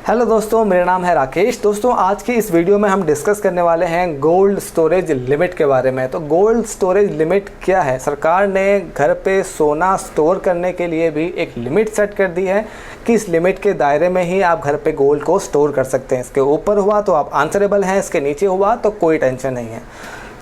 Hello दोस्तों, मेरा नाम है राकेश। दोस्तों, आज की इस वीडियो में हम डिस्कस करने वाले हैं गोल्ड स्टोरेज लिमिट के बारे में। तो गोल्ड स्टोरेज लिमिट क्या है? सरकार ने घर पे सोना स्टोर करने के लिए भी एक लिमिट सेट कर दी है कि इस लिमिट के दायरे में ही आप घर पे गोल्ड को स्टोर कर सकते हैं। इसके ऊपर हुआ तो आप आंसरेबल हैं, इसके नीचे हुआ तो कोई टेंशन नहीं है।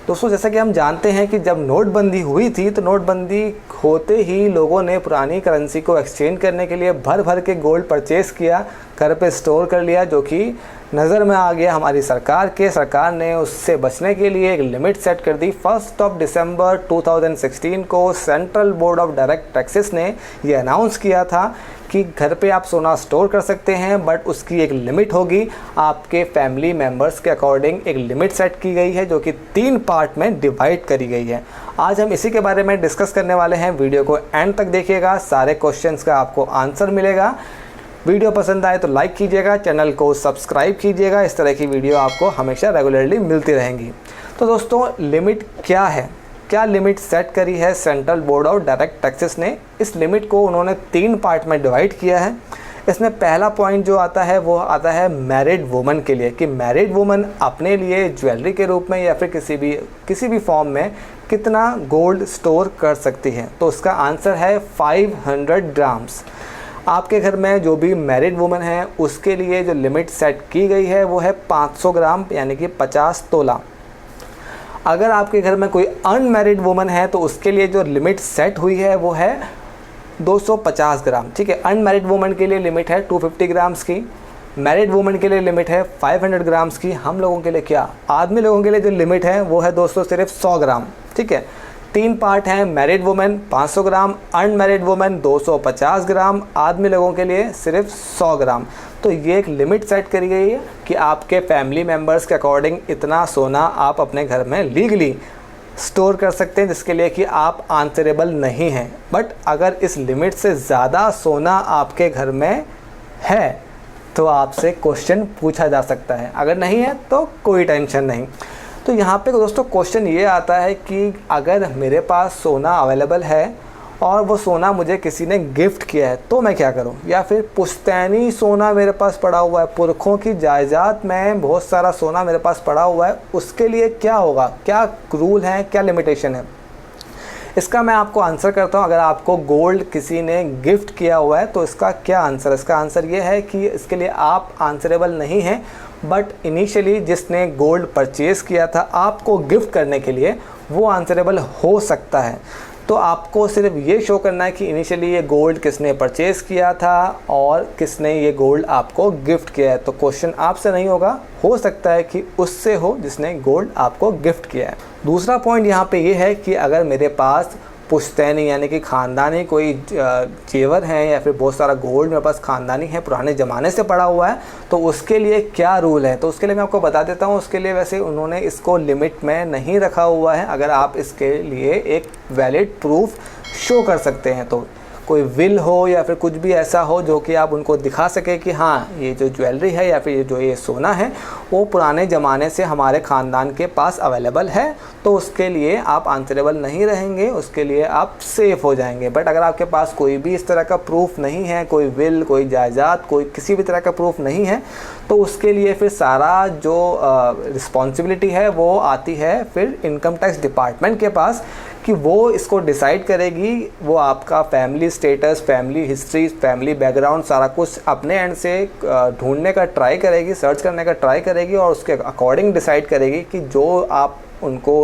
दोस्तों, जैसा कि हम जानते हैं कि जब नोटबंदी हुई थी तो नोटबंदी होते ही लोगों ने पुरानी करेंसी को एक्सचेंज करने के लिए भर भर के गोल्ड परचेज़ किया, घर पे स्टोर कर लिया, जो कि नज़र में आ गया हमारी सरकार ने उससे बचने के लिए एक लिमिट सेट कर दी। 1 दिसंबर 2016 को central board of direct taxes ने ये अनाउंस किया था कि घर पे आप सोना स्टोर कर सकते हैं, बट उसकी एक लिमिट होगी। आपके फैमिली मेम्बर्स के अकॉर्डिंग एक लिमिट सेट की गई है, जो कि 3 पार्ट में डिवाइड करी गई है। आज हम इसी के बारे में डिस्कस करने वाले हैं। वीडियो को एंड तक देखिएगा, सारे क्वेश्चंस का आपको आंसर मिलेगा। वीडियो पसंद आए तो लाइक कीजिएगा, चैनल को सब्सक्राइब कीजिएगा। इस तरह की वीडियो आपको हमेशा रेगुलरली मिलती रहेंगी। तो दोस्तों, लिमिट क्या है? क्या लिमिट सेट करी है central board of direct taxes ने? इस लिमिट को उन्होंने 3 पार्ट में डिवाइड किया है। इसमें पहला पॉइंट जो आता है वो आता है मैरिड वुमन के लिए, कि मैरिड वुमन अपने लिए ज्वेलरी के रूप में या फिर किसी भी फॉर्म में कितना गोल्ड स्टोर कर सकती है। तो उसका आंसर है 500 ग्राम्स। आपके घर में जो भी मैरिड वुमन है उसके लिए जो लिमिट सेट की गई है वो है 500 ग्राम, यानी कि 50 तोला। अगर आपके घर में कोई अनमैरिड वुमन है तो उसके लिए जो लिमिट सेट हुई है वो है 250 ग्राम। ठीक है, अनमैरिड वुमन के लिए लिमिट है 250 ग्राम्स की, मैरिड वुमन के लिए लिमिट है 500 ग्राम्स की। हम लोगों के लिए क्या, आदमी लोगों के लिए जो लिमिट है वो है दोस्तों सिर्फ 100 ग्राम। ठीक है, 3 पार्ट हैं। मैरिड वुमेन 500 ग्राम, अनमैरिड वुमेन 250 ग्राम, आदमी लोगों के लिए सिर्फ 100 ग्राम। तो ये एक लिमिट सेट करी गई है कि आपके फैमिली मेम्बर्स के अकॉर्डिंग इतना सोना आप अपने घर में लीगली स्टोर कर सकते हैं, जिसके लिए कि आप आंसरेबल नहीं हैं। बट अगर इस लिमिट से ज़्यादा सोना आपके घर में है तो आपसे क्वेश्चन पूछा जा सकता है, अगर नहीं है तो कोई टेंशन नहीं। तो यहाँ पे दोस्तों क्वेश्चन ये आता है कि अगर मेरे पास सोना अवेलेबल है और वो सोना मुझे किसी ने गिफ्ट किया है तो मैं क्या करूँ? या फिर पुश्तैनी सोना मेरे पास पड़ा हुआ है, पुरखों की जायदाद में बहुत सारा सोना मेरे पास पड़ा हुआ है, उसके लिए क्या होगा? क्या रूल है, क्या लिमिटेशन है? इसका मैं आपको आंसर करता हूँ। अगर आपको गोल्ड किसी ने गिफ्ट किया हुआ है तो इसका क्या आंसर? इसका आंसर ये है कि इसके लिए आप आंसरेबल नहीं हैं, बट इनिशियली जिसने गोल्ड परचेज़ किया था आपको गिफ्ट करने के लिए वो आंसरेबल हो सकता है। तो आपको सिर्फ ये शो करना है कि इनिशियली ये गोल्ड किसने परचेज़ किया था और किसने ये गोल्ड आपको गिफ्ट किया है। तो क्वेश्चन आपसे नहीं होगा, हो सकता है कि उससे हो जिसने गोल्ड आपको गिफ्ट किया है। दूसरा पॉइंट यहाँ पे ये है कि अगर मेरे पास पुश्तैनी यानी कि ख़ानदानी कोई जेवर हैं या फिर बहुत सारा गोल्ड मेरे पास ख़ानदानी है, पुराने ज़माने से पड़ा हुआ है, तो उसके लिए क्या रूल है? तो उसके लिए मैं आपको बता देता हूँ। उसके लिए वैसे उन्होंने इसको लिमिट में नहीं रखा हुआ है। अगर आप इसके लिए एक वैलिड प्रूफ शो कर सकते हैं, तो कोई विल हो या फिर कुछ भी ऐसा हो जो कि आप उनको दिखा सके कि हाँ, ये जो ज्वेलरी है या फिर ये सोना है वो पुराने ज़माने से हमारे ख़ानदान के पास अवेलेबल है, तो उसके लिए आप आंसरेबल नहीं रहेंगे, उसके लिए आप सेफ़ हो जाएंगे। बट अगर आपके पास कोई भी इस तरह का प्रूफ नहीं है, कोई विल, कोई जायदाद, कोई किसी भी तरह का प्रूफ नहीं है, तो उसके लिए फिर सारा जो रिस्पॉन्सिबिलिटी है वो आती है फिर इनकम टैक्स डिपार्टमेंट के पास, कि वो इसको डिसाइड करेगी। वो आपका family status, family history, family background सारा कुछ अपने एंड से ढूंढने का ट्राई करेगी, सर्च करने का ट्राई करेगी और उसके अकॉर्डिंग डिसाइड करेगी कि जो आप उनको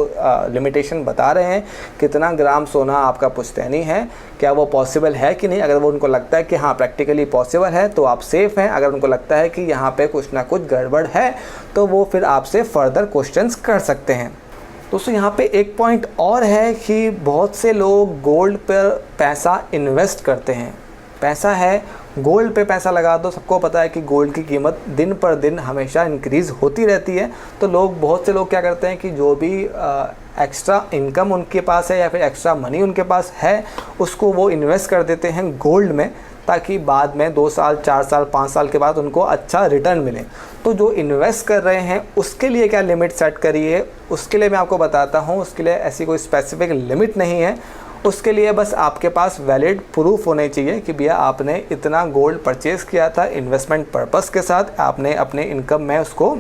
लिमिटेशन बता रहे हैं, कितना ग्राम सोना आपका पुश्तैनी है, क्या वो पॉसिबल है कि नहीं। अगर वो उनको लगता है कि हाँ प्रैक्टिकली पॉसिबल है तो आप सेफ़ हैं। अगर उनको लगता है कि यहाँ पे कुछ ना कुछ गड़बड़ है तो वो फिर आपसे फर्दर क्वेश्चंस कर सकते हैं। दोस्तों, यहाँ पे एक पॉइंट और है कि बहुत से लोग गोल्ड पर पैसा इन्वेस्ट करते हैं। पैसा है, गोल्ड पे पैसा लगा दो। सबको पता है कि गोल्ड की कीमत दिन पर दिन हमेशा इंक्रीज़ होती रहती है। तो बहुत से लोग क्या करते हैं कि जो भी एक्स्ट्रा इनकम उनके पास है या फिर एक्स्ट्रा मनी उनके पास है उसको वो इन्वेस्ट कर देते हैं गोल्ड में, ताकि बाद में 2 साल, 4 साल, 5 साल के बाद उनको अच्छा रिटर्न मिले। तो जो इन्वेस्ट कर रहे हैं उसके लिए क्या लिमिट सेट करी है, उसके लिए मैं आपको बताता हूँ। उसके लिए ऐसी कोई स्पेसिफिक लिमिट नहीं है। उसके लिए बस आपके पास वैलिड प्रूफ होने चाहिए कि भैया आपने इतना गोल्ड परचेज़ किया था इन्वेस्टमेंट पर्पस के साथ, आपने अपने इनकम में उसको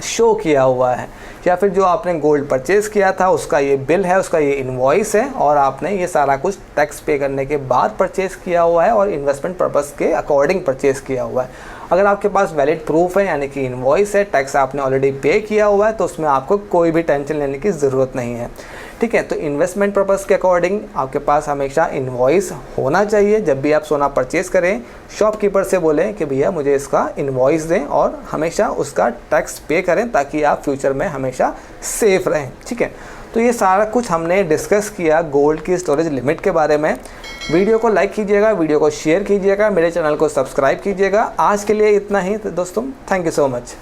शो किया हुआ है, या फिर जो आपने गोल्ड परचेज़ किया था उसका ये बिल है, उसका ये इनवॉइस है और आपने ये सारा कुछ टैक्स पे करने के बाद परचेज़ किया हुआ है और इन्वेस्टमेंट पर्पस के अकॉर्डिंग परचेज़ किया हुआ है। अगर आपके पास वैलिड प्रूफ है यानी कि इनवॉइस है, टैक्स आपने ऑलरेडी पे किया हुआ है, तो उसमें आपको कोई भी टेंशन लेने की ज़रूरत नहीं है। ठीक है, तो इन्वेस्टमेंट पर्पस के अकॉर्डिंग आपके पास हमेशा इनवॉइस होना चाहिए। जब भी आप सोना परचेज़ करें, शॉपकीपर से बोलें कि भैया मुझे इसका इनवॉइस दें और हमेशा उसका टैक्स पे करें ताकि आप फ्यूचर में हमेशा सेफ़ रहें। ठीक है, तो ये सारा कुछ हमने डिस्कस किया गोल्ड की स्टोरेज लिमिट के बारे में। वीडियो को लाइक कीजिएगा, वीडियो को शेयर कीजिएगा, मेरे चैनल को सब्सक्राइब कीजिएगा। आज के लिए इतना ही दोस्तों, थैंक यू सो मच।